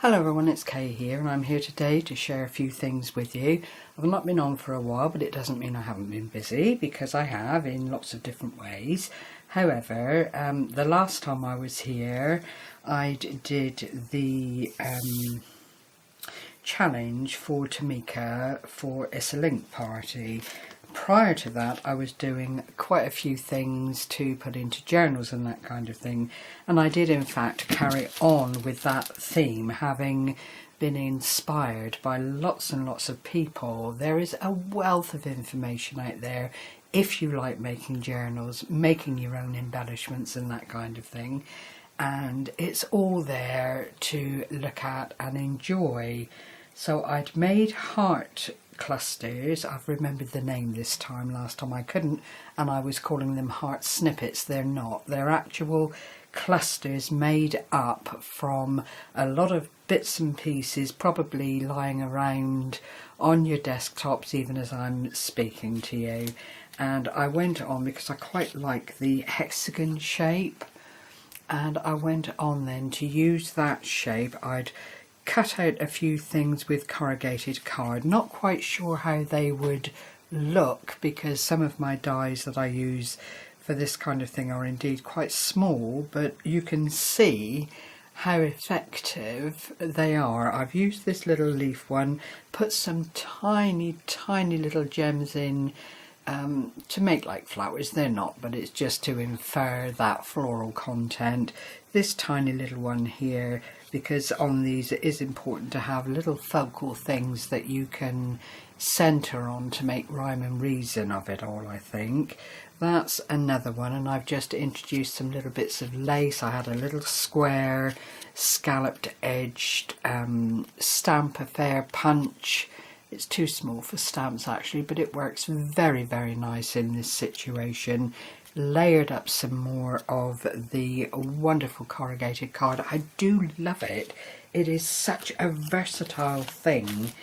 Hello everyone, it's Kay here and I'm here today to share a few things with you. I've not been on for a while, but it doesn't mean I haven't been busy, because I have in lots of different ways. However, the last time I was here I did the challenge for Tamika for It's a Link party. Prior to that, I was doing quite a few things to put into journals and that kind of thing, and I did in fact carry on with that theme, having been inspired by lots and lots of people. There is a wealth of information out there if you like making journals, making your own embellishments and that kind of thing, and it's all there to look at and enjoy. So I'd made heart clusters. I've remembered the name this time. Last time I couldn't, and I was calling them heart snippets. They're not. They're actual clusters made up from a lot of bits and pieces, probably lying around on your desktops even as I'm speaking to you. And I went on because I quite like the hexagon shape, and I went on then to use that shape. I'd cut out a few things with corrugated card, not quite sure how they would look because some of my dies that I use for this kind of thing are indeed quite small, but you can see how effective they are. I've used this little leaf one, put some tiny little gems in to make like flowers. They're not, but it's just to infer that floral content. This tiny little one here, because on these it is important to have little focal things that you can centre on to make rhyme and reason of it all, I think. That's another one, and I've just introduced some little bits of lace. I had a little square scalloped edged stamp affair punch. It's too small for stamps actually, but it works very nice in this situation. Layered up some more of the wonderful corrugated card. I do love it. It is such a versatile thing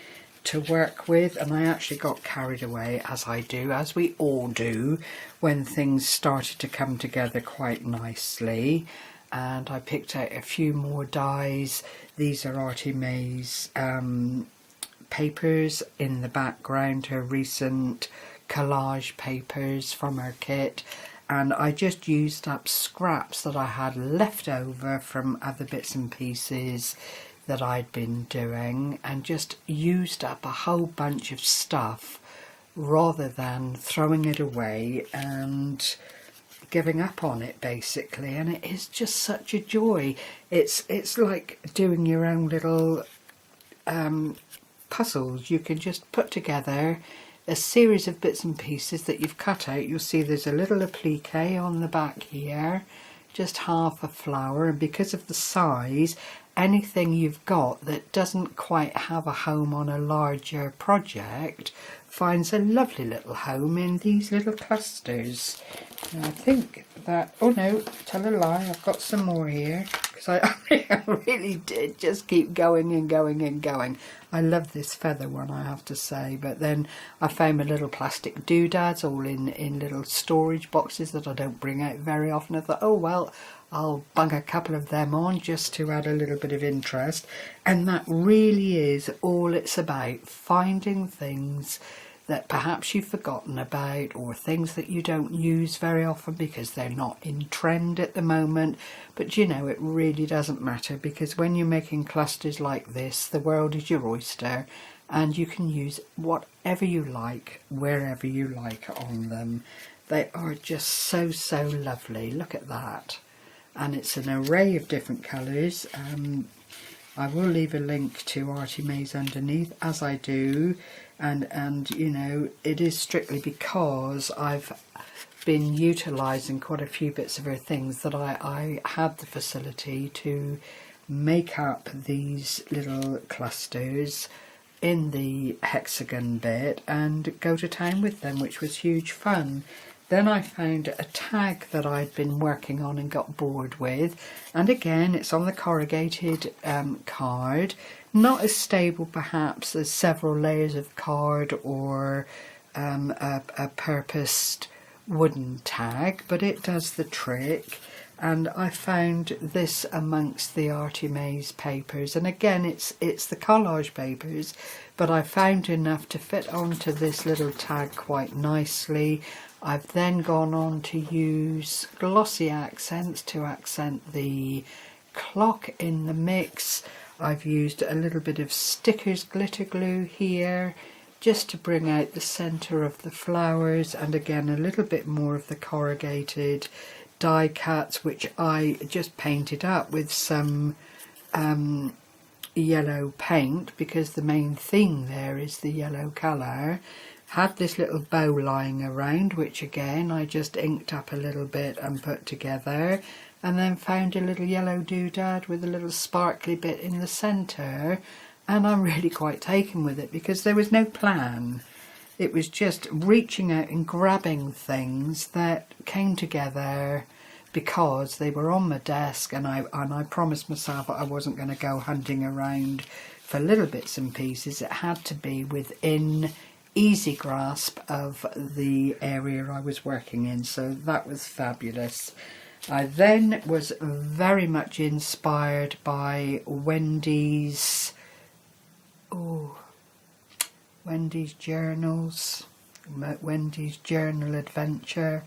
to work with, and I actually got carried away, as I do, as we all do, when things started to come together quite nicely. And I picked out a few more dies. These are Artymaze papers in the background, her recent collage papers from her kit. And I just used up scraps that I had left over from other bits and pieces that I'd been doing, and just used up a whole bunch of stuff rather than throwing it away and giving up on it basically. And it is just such a joy. It's like doing your own little puzzles. You can just put together a series of bits and pieces that you've cut out. You'll see there's a little applique on the back here, just half a flower, and because of the size, anything you've got that doesn't quite have a home on a larger project finds a lovely little home in these little clusters. And I think that, oh no, tell a lie, I've got some more here, because I really did just keep going and going and going. I love this feather one, I have to say, but then I found my little plastic doodads all in little storage boxes that I don't bring out very often. I thought, oh well, I'll bung a couple of them on just to add a little bit of interest. And that really is all it's about, finding things that perhaps you've forgotten about, or things that you don't use very often because they're not in trend at the moment. But you know, it really doesn't matter, because when you're making clusters like this, the world is your oyster, and you can use whatever you like, wherever you like on them. They are just so lovely. Look at that. And it's an array of different colours. I will leave a link to Artymaze underneath, as I do, and you know, it is strictly because I've been utilising quite a few bits of her things that I had the facility to make up these little clusters in the hexagon bit and go to town with them, which was huge fun. Then I found a tag that I'd been working on and got bored with, and again it's on the corrugated card, not as stable perhaps as several layers of card or a purposed wooden tag, but it does the trick. and I found this amongst the Artymaze papers, and again it's the collage papers, but I found enough to fit onto this little tag quite nicely. I've then gone on to use glossy accents to accent the clock in the mix. I've used a little bit of stickers glitter glue here just to bring out the centre of the flowers, and again a little bit more of the corrugated die cuts, which I just painted up with some yellow paint, because the main theme there is the yellow colour. Had this little bow lying around, which again I just inked up a little bit and put together, and then found a little yellow doodad with a little sparkly bit in the centre, and I'm really quite taken with it because there was no plan. It was just reaching out and grabbing things that came together because they were on my desk, and I promised myself I wasn't going to go hunting around for little bits and pieces. It had to be within easy grasp of the area I was working in, so that was fabulous. I then was very much inspired by Wndys. Wndys journals, Wndys journal adventure.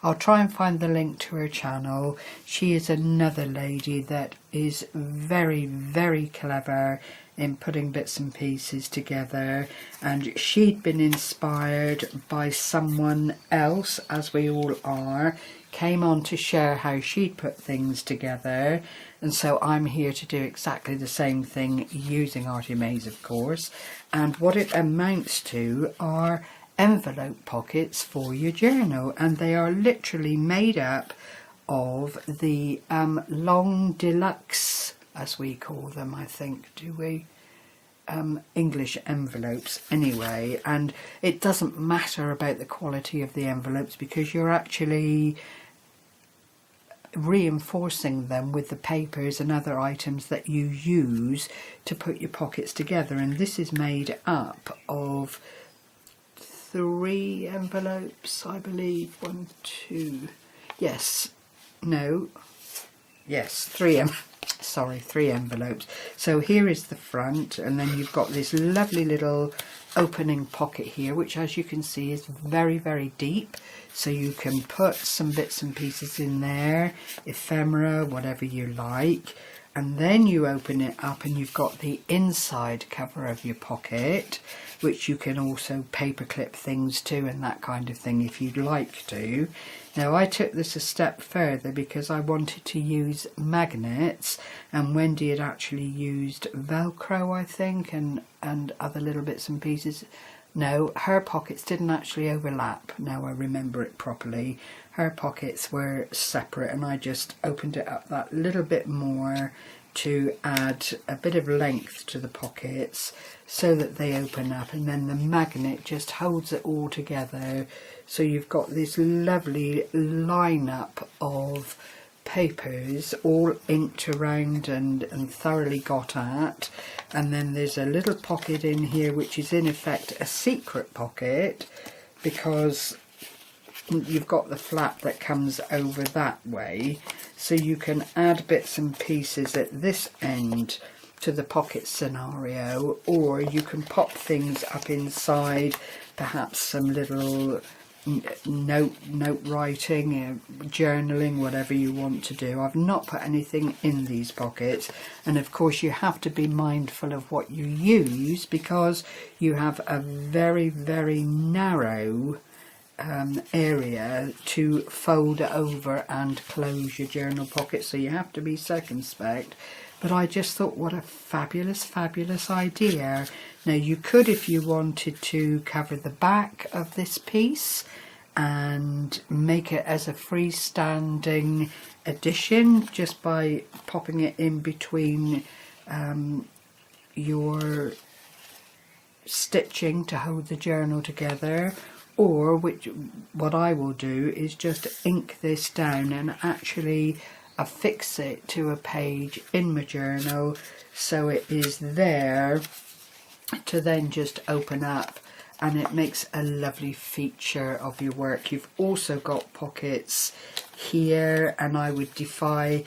I'll try and find the link to her channel. She is another lady that is very, very clever in putting bits and pieces together, and she'd been inspired by someone else, as we all are, came on to share how she'd put things together, and so I'm here to do exactly the same thing using Artymaze, of course. And what it amounts to are envelope pockets for your journal, and they are literally made up of the long deluxe, as we call them, I think, do we? English envelopes anyway, and it doesn't matter about the quality of the envelopes because you're actually reinforcing them with the papers and other items that you use to put your pockets together. And this is made up of 3 envelopes, I believe. 1, 2, yes, no, yes, 3 3 envelopes. So here is the front, and then you've got this lovely little opening pocket here, which as you can see is very, very deep, so you can put some bits and pieces in there, ephemera, whatever you like. And then you open it up and you've got the inside cover of your pocket, which you can also paperclip things to and that kind of thing if you'd like to. Now I took this a step further because I wanted to use magnets, and Wendy had actually used Velcro, I think, and other little bits and pieces. No, her pockets didn't actually overlap, now I remember it properly. Her pockets were separate, and I just opened it up that little bit more to add a bit of length to the pockets so that they open up, and then the magnet just holds it all together. So you've got this lovely lineup of papers all inked around and thoroughly got at, and then there's a little pocket in here which is in effect a secret pocket because you've got the flap that comes over that way, so you can add bits and pieces at this end to the pocket scenario, or you can pop things up inside, perhaps some little note writing, journaling, whatever you want to do. I've not put anything in these pockets, and of course you have to be mindful of what you use because you have a very, very narrow area to fold over and close your journal pocket, so you have to be circumspect. But I just thought, what a fabulous, fabulous idea. Now you could, if you wanted to, cover the back of this piece and make it as a freestanding addition just by popping it in between your stitching to hold the journal together. Or what I will do is just ink this down and actually affix it to a page in my journal, so it is there to then just open up and it makes a lovely feature of your work. You've also got pockets here, and I would defy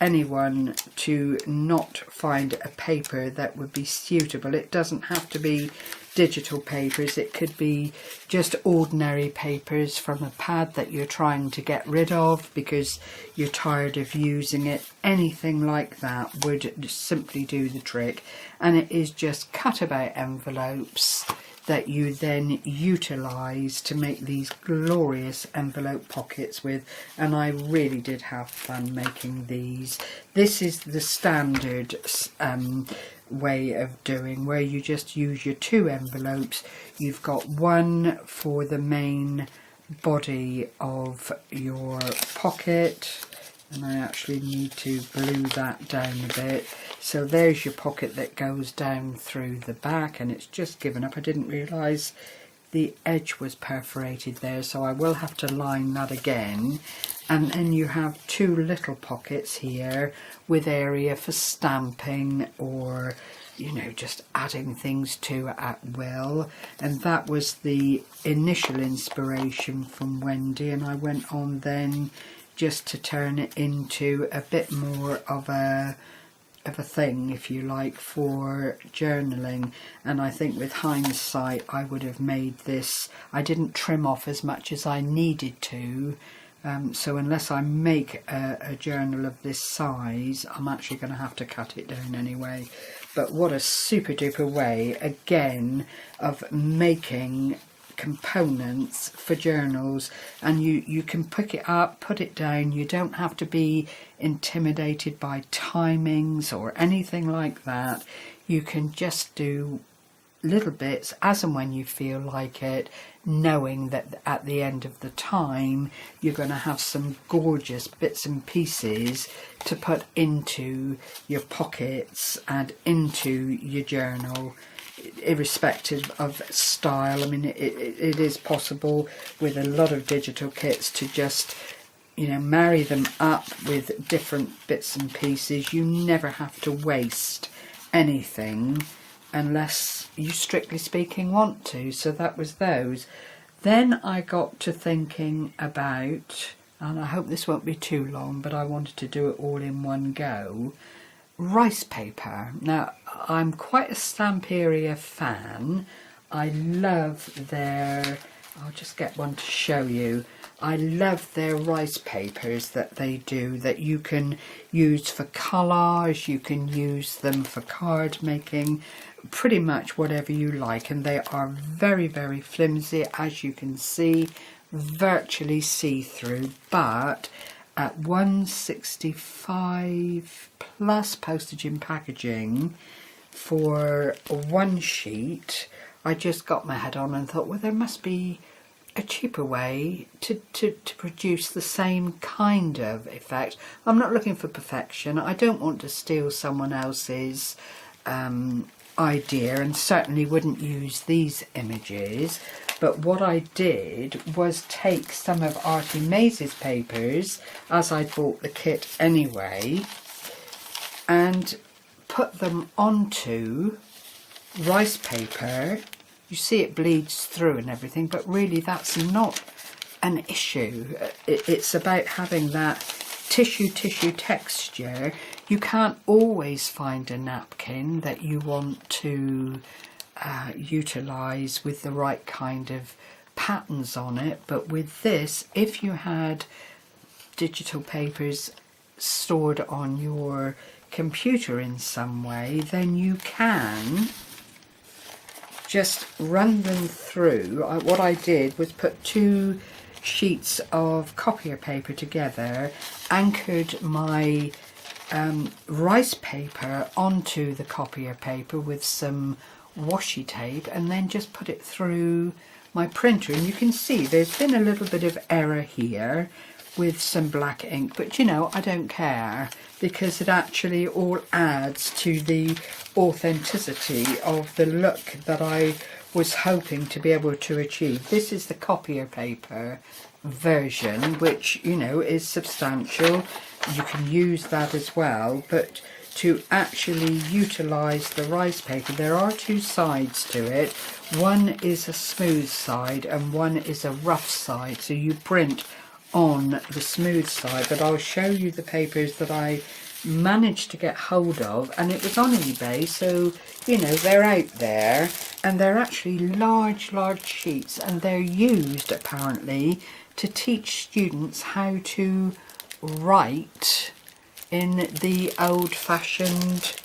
anyone to not find a paper that would be suitable. It doesn't have to be digital papers, it could be just ordinary papers from a pad that you're trying to get rid of because you're tired of using it. Anything like that would simply do the trick, and it is just cut about envelopes that you then utilise to make these glorious envelope pockets with, and I really did have fun making these. This is the standard way of doing, where you just use your 2 envelopes. You've got one for the main body of your pocket, and I actually need to glue that down a bit. So there's your pocket that goes down through the back, and it's just given up. I didn't realise the edge was perforated there, so I will have to line that again. And then you have 2 little pockets here with area for stamping or, you know, just adding things to at will. And that was the initial inspiration from Wendy, and I went on then just to turn it into a bit more of a thing, if you like, for journaling. And I think with hindsight I would have made this, I didn't trim off as much as I needed to, so unless I make a journal of this size, I'm actually going to have to cut it down anyway. But what a super duper way again of making components for journals, and you can pick it up, put it down. You don't have to be intimidated by timings or anything like that. You can just do little bits as and when you feel like it, knowing that at the end of the time you're going to have some gorgeous bits and pieces to put into your pockets and into your journal, irrespective of style. I mean, it is possible with a lot of digital kits to just, you know, marry them up with different bits and pieces. You never have to waste anything unless you, strictly speaking, want to. So that was those. Then I got to thinking about, and I hope this won't be too long, but I wanted to do it all in one go, rice paper. Now, I'm quite a Stamperia fan. I love their, I'll just get one to show you. I love their rice papers that they do, that you can use for collage, you can use them for card making, pretty much whatever you like. And they are very, very flimsy, as you can see, virtually see-through, but at £1.65 plus postage and packaging for one sheet, I just got my head on and thought, well, there must be a cheaper way to produce the same kind of effect. I'm not looking for perfection. I don't want to steal someone else's idea, and certainly wouldn't use these images. But what I did was take some of Artymaze's papers, as I bought the kit anyway, and put them onto rice paper. You see it bleeds through and everything, but really that's not an issue. It's about having that tissue texture. You can't always find a napkin that you want to utilise with the right kind of patterns on it, but with this, if you had digital papers stored on your computer in some way, then you can just run them through. What I did was put 2 sheets of copier paper together, anchored my rice paper onto the copier paper with some washi tape, and then just put it through my printer. And you can see there's been a little bit of error here with some black ink, but you know, I don't care, because it actually all adds to the authenticity of the look that I was hoping to be able to achieve. This is the copier paper version, which, you know, is substantial. You can use that as well, but to actually utilize the rice paper. There are two sides to it. One is a smooth side and one is a rough side, so you print on the smooth side, but I'll show you the papers that I managed to get hold of, and it was on eBay, so you know they're out there, and they're actually large sheets, and they're used apparently to teach students how to write in the old-fashioned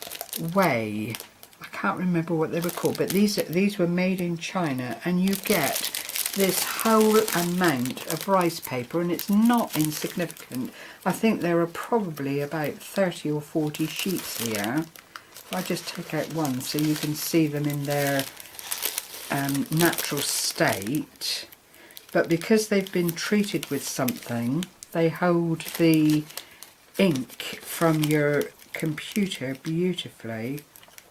way. I can't remember what they were called, but these were made in China, and you get this whole amount of rice paper, and it's not insignificant. I think there are probably about 30 or 40 sheets here. If I just take out one so you can see them in their natural state, but because they've been treated with something, they hold the ink from your computer beautifully.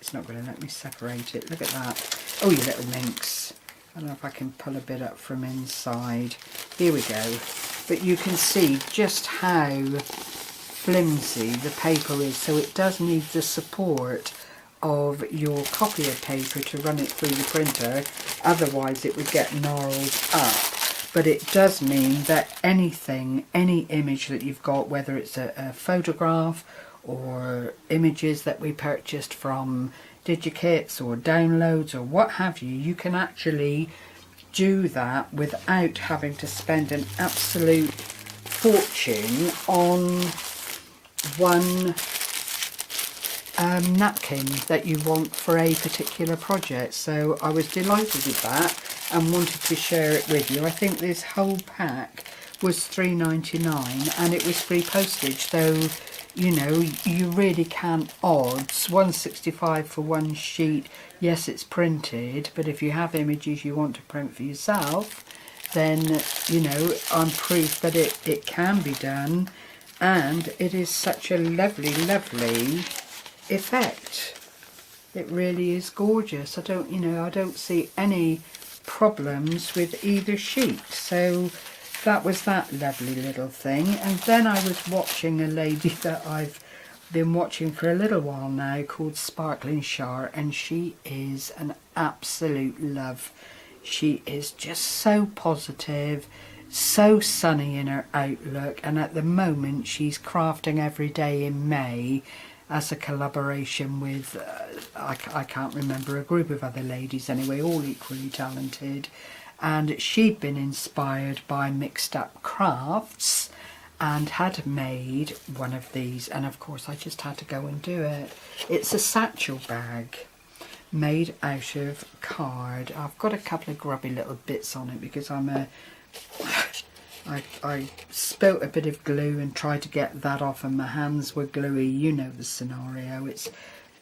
It's not going to let me separate it. Look at that. Oh, you little minx. I don't know if I can pull a bit up from inside. Here we go. But you can see just how flimsy the paper is, so it does need the support of your copier paper to run it through the printer, otherwise it would get gnarled up. But it does mean that anything, any image that you've got, whether it's a photograph or images that we purchased from DigiKits or downloads or what have you, you can actually do that without having to spend an absolute fortune on one napkin that you want for a particular project. So I was delighted with that and wanted to share it with you. I think this whole pack was £3.99 and it was free postage, so you know, you really can't odds. £1.65 for one sheet. Yes, it's printed, but if you have images you want to print for yourself, then, you know, I'm proof that it can be done, and it is such a lovely effect. It really is gorgeous. I don't see any problems with either sheet. So that was that lovely little thing. And then I was watching a lady that I've been watching for a little while now called Sparkling Char, and she is an absolute love. She is just so positive, so sunny in her outlook, and at the moment she's crafting every day in May as a collaboration with, I can't remember, a group of other ladies anyway, all equally talented. And she'd been inspired by Mixed Up Crafts and had made one of these, and of course I just had to go and do it. It's a satchel bag made out of card. I've got a couple of grubby little bits on it because I spilt a bit of glue and tried to get that off and my hands were gluey. You know the scenario. It's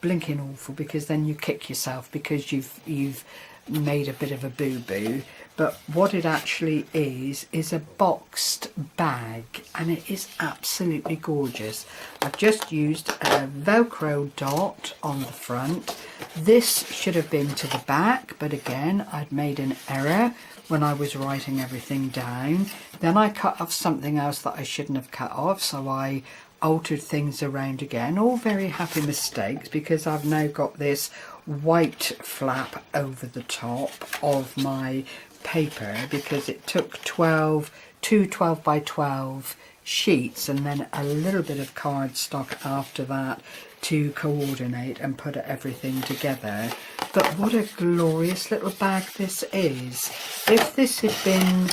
blinking awful because then you kick yourself because you've made a bit of a boo-boo. But what it actually is a boxed bag, and it is absolutely gorgeous. I've just used a Velcro dot on the front. This should have been to the back, but again I'd made an error when I was writing everything down. Then I cut off something else that I shouldn't have cut off, so I altered things around again. All very happy mistakes, because I've now got this white flap over the top of my paper, because it took two 12 by 12 sheets and then a little bit of cardstock after that to coordinate and put everything together. But what a glorious little bag this is. If this had been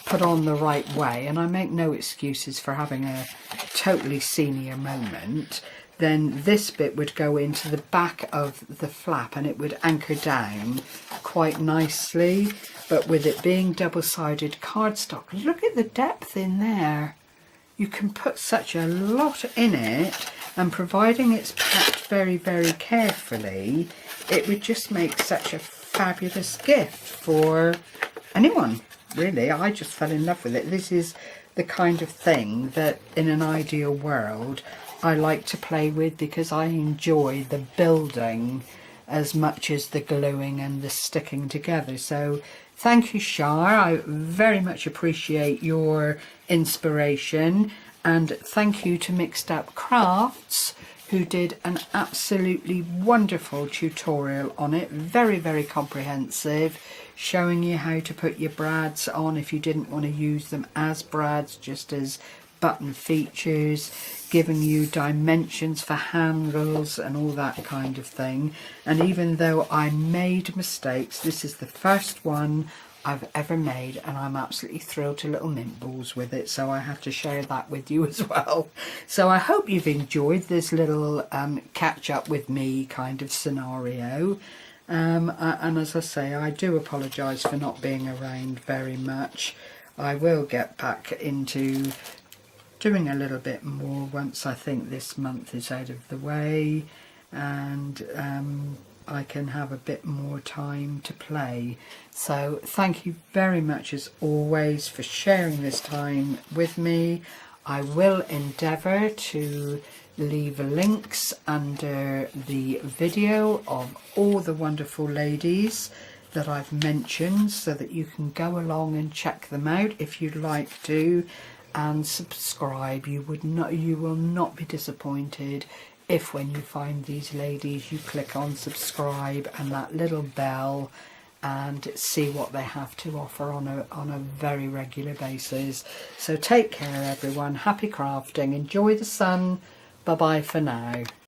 put on the right way, and I make no excuses for having a totally senior moment, then this bit would go into the back of the flap and it would anchor down quite nicely. But with it being double-sided cardstock, look at the depth in there. You can put such a lot in it, and providing it's packed very, very carefully, it would just make such a fabulous gift for anyone, really. I just fell in love with it. This is the kind of thing that in an ideal world I like to play with, because I enjoy the building as much as the gluing and the sticking together. So thank you, Char. I very much appreciate your inspiration, and thank you to Mixed Up Crafts who did an absolutely wonderful tutorial on it, very, very comprehensive, showing you how to put your brads on if you didn't want to use them as brads, just as button features, giving you dimensions for handles and all that kind of thing. And even though I made mistakes, this is the first one I've ever made, and I'm absolutely thrilled to little mint balls with it, so I have to share that with you as well. So I hope you've enjoyed this little catch up with me kind of scenario. And as I say, I do apologise for not being around very much. I will get back into doing a little bit more once I think this month is out of the way, and I can have a bit more time to play. So thank you very much as always for sharing this time with me. I will endeavour to leave links under the video of all the wonderful ladies that I've mentioned, so that you can go along and check them out if you'd like to, and subscribe. You will not be disappointed if when you find these ladies you click on subscribe and that little bell and see what they have to offer on a very regular basis. So take care everyone, happy crafting, enjoy the sun, bye bye for now.